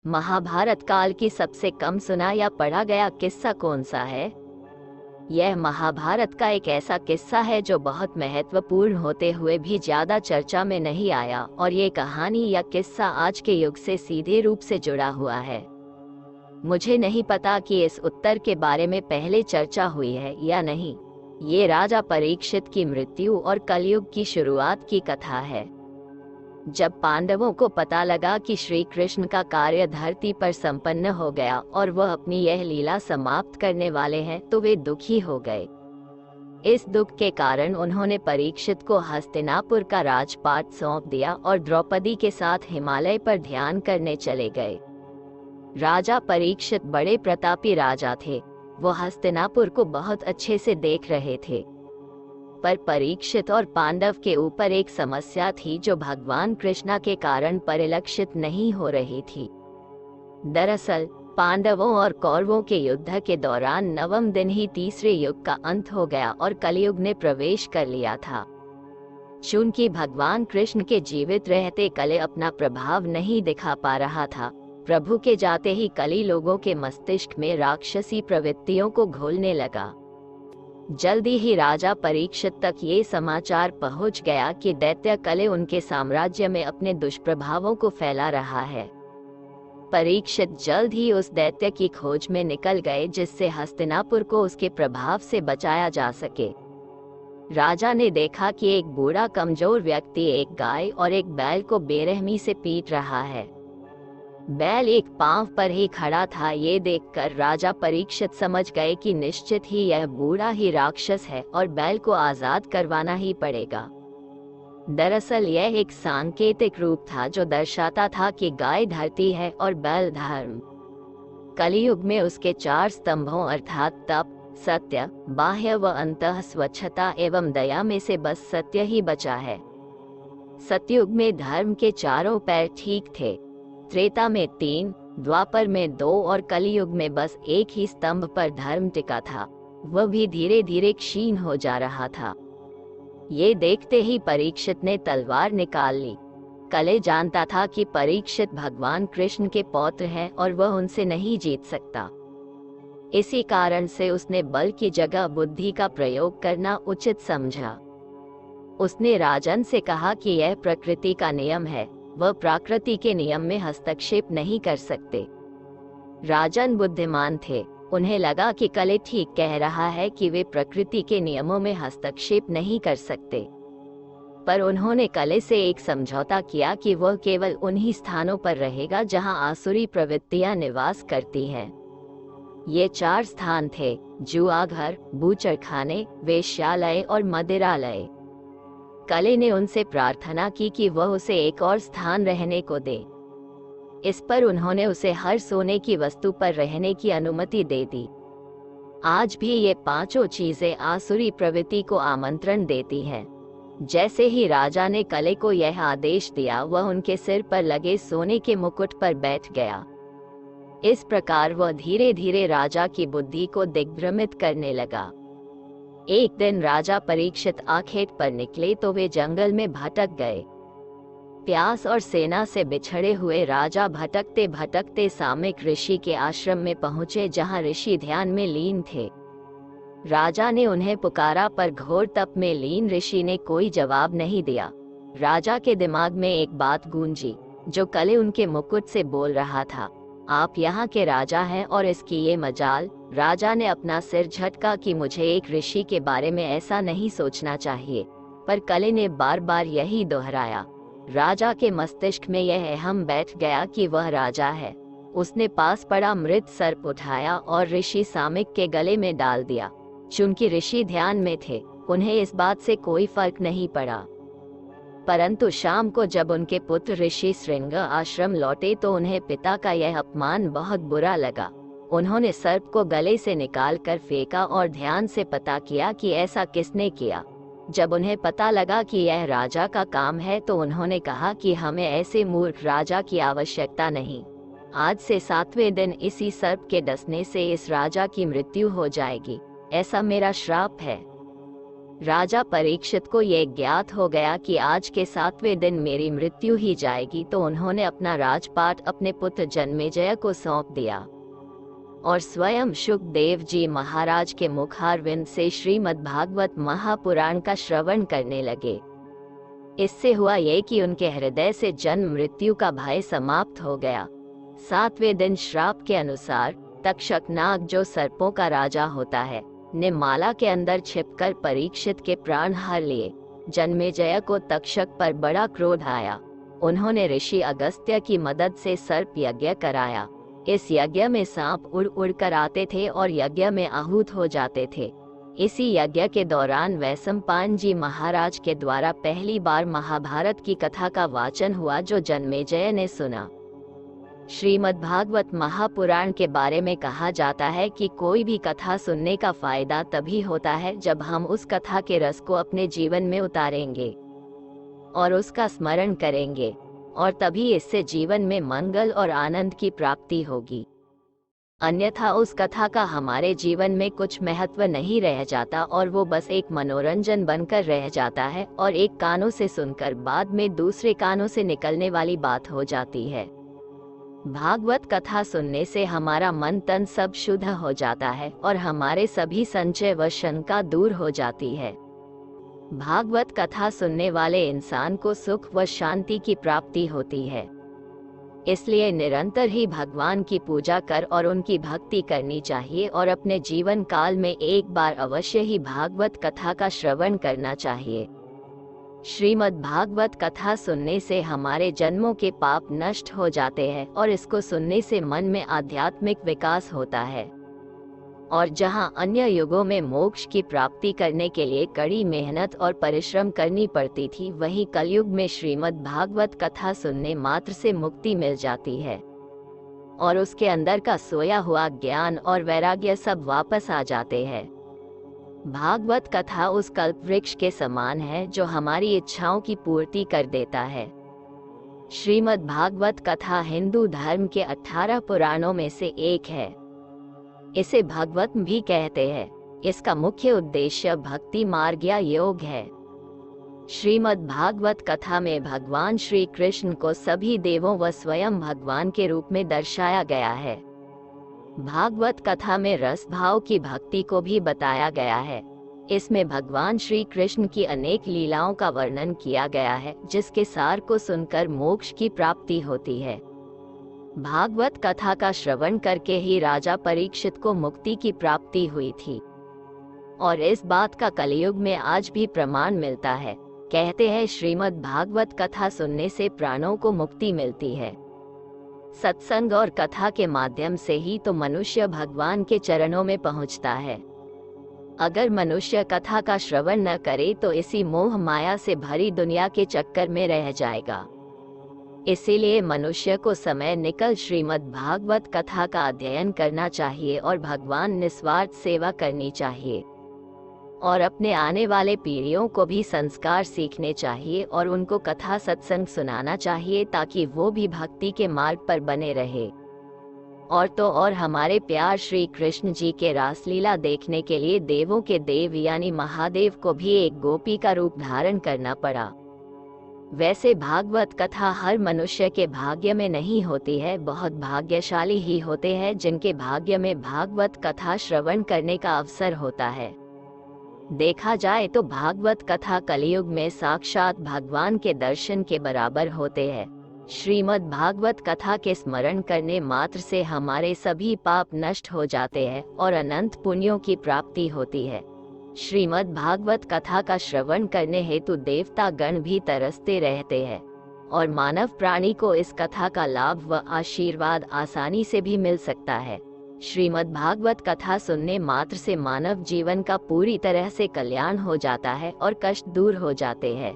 महाभारत काल की सबसे कम सुना या पढ़ा गया किस्सा कौन सा है? यह महाभारत का एक ऐसा किस्सा है जो बहुत महत्वपूर्ण होते हुए भी ज्यादा चर्चा में नहीं आया, और ये कहानी या किस्सा आज के युग से सीधे रूप से जुड़ा हुआ है। मुझे नहीं पता कि इस उत्तर के बारे में पहले चर्चा हुई है या नहीं। ये राजा परीक्षित की मृत्यु और कलयुग की शुरुआत की कथा है। जब पांडवों को पता लगा कि श्री कृष्ण का कार्य धरती पर संपन्न हो गया और वह अपनी यह लीला समाप्त करने वाले हैं, तो वे दुखी हो गए। इस दुख के कारण उन्होंने परीक्षित को हस्तिनापुर का राजपाट सौंप दिया और द्रौपदी के साथ हिमालय पर ध्यान करने चले गए। राजा परीक्षित बड़े प्रतापी राजा थे। वो हस्तिनापुर को बहुत अच्छे से देख रहे थे, पर परीक्षित और पांडव के ऊपर एक समस्या थी जो भगवान कृष्णा के कारण परिलक्षित नहीं हो रही थी। दरअसल पांडवों और कौरवों के युद्ध के दौरान नवम दिन ही तीसरे युग का अंत हो गया और कलयुग ने प्रवेश कर लिया था। चूंकि भगवान कृष्ण के जीवित रहते कले अपना प्रभाव नहीं दिखा पा रहा था, प्रभु के जाते ही कली लोगों के मस्तिष्क में राक्षसी प्रवृत्तियों को घोलने लगा। जल्दी ही राजा परीक्षित तक ये समाचार पहुंच गया कि दैत्य कले उनके साम्राज्य में अपने दुष्प्रभावों को फैला रहा है। परीक्षित जल्द ही उस दैत्य की खोज में निकल गए जिससे हस्तिनापुर को उसके प्रभाव से बचाया जा सके। राजा ने देखा कि एक बूढ़ा कमजोर व्यक्ति एक गाय और एक बैल को बेरहमी से पीट रहा है। बैल एक पांव पर ही खड़ा था। ये देखकर राजा परीक्षित समझ गए कि निश्चित ही यह बूढ़ा ही राक्षस है और बैल को आजाद करवाना ही पड़ेगा। दरअसल यह एक सांकेतिक रूप था जो दर्शाता था कि गाय धरती है और बैल धर्म। कलियुग में उसके 4 स्तंभों अर्थात तप, सत्य, बाह्य व अंतः स्वच्छता एवं दया में से बस सत्य ही बचा है। सतयुग में धर्म के चारों पैर ठीक थे, त्रेता में 3, द्वापर में 2 और कलियुग में बस एक ही स्तंभ पर धर्म टिका था। वह भी धीरे धीरे क्षीण हो जा रहा था। ये देखते ही परीक्षित ने तलवार निकाल ली। कले जानता था कि परीक्षित भगवान कृष्ण के पौत्र हैं और वह उनसे नहीं जीत सकता। इसी कारण से उसने बल की जगह बुद्धि का प्रयोग करना उचित समझा। उसने राजन से कहा कि यह प्रकृति का नियम है, वह प्रकृति के नियम में हस्तक्षेप नहीं कर सकते। राजन बुद्धिमान थे। उन्हें लगा कि कले ठीक कह रहा है कि वे प्रकृति के नियमों में हस्तक्षेप नहीं कर सकते, पर उन्होंने कले से एक समझौता किया कि वह केवल उन्हीं स्थानों पर रहेगा जहां आसुरी प्रवृत्तियां निवास करती हैं। ये 4 स्थान थे: जुआघर, बूचड़खाने, वेश्यालय और मदिरालय। कले ने उनसे प्रार्थना की कि वह उसे एक और स्थान रहने को दे। इस पर उन्होंने उसे हर सोने की वस्तु पर रहने की अनुमति दे दी। आज भी ये 5 चीजें आसुरी प्रवृत्ति को आमंत्रण देती हैं। जैसे ही राजा ने कले को यह आदेश दिया, वह उनके सिर पर लगे सोने के मुकुट पर बैठ गया। इस प्रकार वह धीरे धीरे राजा की बुद्धि को दिग्भ्रमित करने लगा। एक दिन राजा परीक्षित आखेट पर निकले तो वे जंगल में भटक गए। प्यास और सेना से बिछड़े हुए राजा भटकते भटकते सामयिक ऋषि के आश्रम में पहुंचे, जहां ऋषि ध्यान में लीन थे। राजा ने उन्हें पुकारा, पर घोर तप में लीन ऋषि ने कोई जवाब नहीं दिया। राजा के दिमाग में एक बात गूंजी, जो कले उनके मुकुट से बोल रहा था, आप यहाँ के राजा हैं और इसकी ये मजाल। राजा ने अपना सिर झटका कि मुझे एक ऋषि के बारे में ऐसा नहीं सोचना चाहिए, पर कले ने बार बार यही दोहराया। राजा के मस्तिष्क में यह अहम बैठ गया कि वह राजा है। उसने पास पड़ा मृत सर्प उठाया और ऋषि सामयिक के गले में डाल दिया। चूंकि ऋषि ध्यान में थे, उन्हें इस बात से कोई फर्क नहीं पड़ा। परंतु शाम को जब उनके पुत्र ऋषि श्रृंग आश्रम लौटे तो उन्हें पिता का यह अपमान बहुत बुरा लगा। उन्होंने सर्प को गले से निकाल कर फेंका और ध्यान से पता किया कि ऐसा किसने किया। जब उन्हें पता लगा कि यह राजा का काम है तो उन्होंने कहा कि हमें ऐसे मूर्ख राजा की आवश्यकता नहीं। आज से 7वें दिन इसी सर्प के डसने से इस राजा की मृत्यु हो जाएगी, ऐसा मेरा श्राप है। राजा परीक्षित को यह ज्ञात हो गया कि आज के 7वें दिन मेरी मृत्यु ही जाएगी, तो उन्होंने अपना राजपाट अपने पुत्र जन्मेजय को सौंप दिया और स्वयं शुकदेव जी महाराज के मुखारविंद से श्रीमद् भागवत महापुराण का श्रवण करने लगे। इससे हुआ ये कि उनके हृदय से जन्म मृत्यु का भय समाप्त हो गया। 7वें दिन श्राप के अनुसार तक्षक नाग, जो सर्पों का राजा होता है, ने माला के अंदर छिपकर परीक्षित के प्राण हर लिए। जन्मेजय को तक्षक पर बड़ा क्रोध आया। उन्होंने ऋषि अगस्त्य की मदद से सर्प यज्ञ कराया। इस यज्ञ में सांप उड़ उड़ कर आते थे और यज्ञ में आहूत हो जाते थे। इसी यज्ञ के दौरान वैशंपायन जी महाराज के द्वारा पहली बार महाभारत की कथा का वाचन हुआ, जो जन्मेजय ने सुना। श्रीमद् भागवत महापुराण के बारे में कहा जाता है कि कोई भी कथा सुनने का फायदा तभी होता है जब हम उस कथा के रस को अपने जीवन में उतारेंगे और उसका स्मरण करेंगे, और तभी इससे जीवन में मंगल और आनंद की प्राप्ति होगी। अन्यथा उस कथा का हमारे जीवन में कुछ महत्व नहीं रह जाता और वो बस एक मनोरंजन बनकर रह जाता है और एक कानों से सुनकर बाद में दूसरे कानों से निकलने वाली बात हो जाती है। भागवत कथा सुनने से हमारा मन तन सब शुद्ध हो जाता है और हमारे सभी संशय व शंका दूर हो जाती है। भागवत कथा सुनने वाले इंसान को सुख व शांति की प्राप्ति होती है। इसलिए निरंतर ही भगवान की पूजा कर और उनकी भक्ति करनी चाहिए और अपने जीवन काल में एक बार अवश्य ही भागवत कथा का श्रवण करना चाहिए। श्रीमद् भागवत कथा सुनने से हमारे जन्मों के पाप नष्ट हो जाते हैं और इसको सुनने से मन में आध्यात्मिक विकास होता है। और जहां अन्य युगों में मोक्ष की प्राप्ति करने के लिए कड़ी मेहनत और परिश्रम करनी पड़ती थी, वहीं कलयुग में श्रीमद् भागवत कथा सुनने मात्र से मुक्ति मिल जाती है और उसके अंदर का सोया हुआ ज्ञान और वैराग्य सब वापस आ जाते हैं। भागवत कथा उस कल्प वृक्ष के समान है जो हमारी इच्छाओं की पूर्ति कर देता है। श्रीमद् भागवत कथा हिंदू धर्म के 18 पुराणों में से एक है। इसे भागवत भी कहते हैं। इसका मुख्य उद्देश्य भक्ति मार्ग या योग है। श्रीमद् भागवत कथा में भगवान श्री कृष्ण को सभी देवों व स्वयं भगवान के रूप में दर्शाया गया है। भागवत कथा में रस भाव की भक्ति को भी बताया गया है। इसमें भगवान श्री कृष्ण की अनेक लीलाओं का वर्णन किया गया है, जिसके सार को सुनकर मोक्ष की प्राप्ति होती है। भागवत कथा का श्रवण करके ही राजा परीक्षित को मुक्ति की प्राप्ति हुई थी और इस बात का कलयुग में आज भी प्रमाण मिलता है। कहते हैं श्रीमद् भागवत कथा सुनने से प्राणों को मुक्ति मिलती है। सत्संग और कथा के माध्यम से ही तो मनुष्य भगवान के चरणों में पहुंचता है। अगर मनुष्य कथा का श्रवण न करे तो इसी मोह माया से भरी दुनिया के चक्कर में रह जाएगा। इसीलिए मनुष्य को समय निकल श्रीमद् भागवत कथा का अध्ययन करना चाहिए और भगवान निस्वार्थ सेवा करनी चाहिए और अपने आने वाले पीढ़ियों को भी संस्कार सीखने चाहिए और उनको कथा सत्संग सुनाना चाहिए ताकि वो भी भक्ति के मार्ग पर बने रहे। और तो और हमारे प्यार श्री कृष्ण जी के रासलीला देखने के लिए देवों के देव यानी महादेव को भी एक गोपी का रूप धारण करना पड़ा। वैसे भागवत कथा हर मनुष्य के भाग्य में नहीं होती है। बहुत भाग्यशाली ही होते हैं जिनके भाग्य में भागवत कथा श्रवण करने का अवसर होता है। देखा जाए तो भागवत कथा कलयुग में साक्षात भगवान के दर्शन के बराबर होते हैं। श्रीमद् भागवत कथा के स्मरण करने मात्र से हमारे सभी पाप नष्ट हो जाते हैं और अनंत पुण्यों की प्राप्ति होती है। श्रीमद् भागवत कथा का श्रवण करने हेतु देवता गण भी तरसते रहते हैं और मानव प्राणी को इस कथा का लाभ व आशीर्वाद आसानी से भी मिल सकता है। श्रीमद् भागवत कथा सुनने मात्र से मानव जीवन का पूरी तरह से कल्याण हो जाता है और कष्ट दूर हो जाते हैं।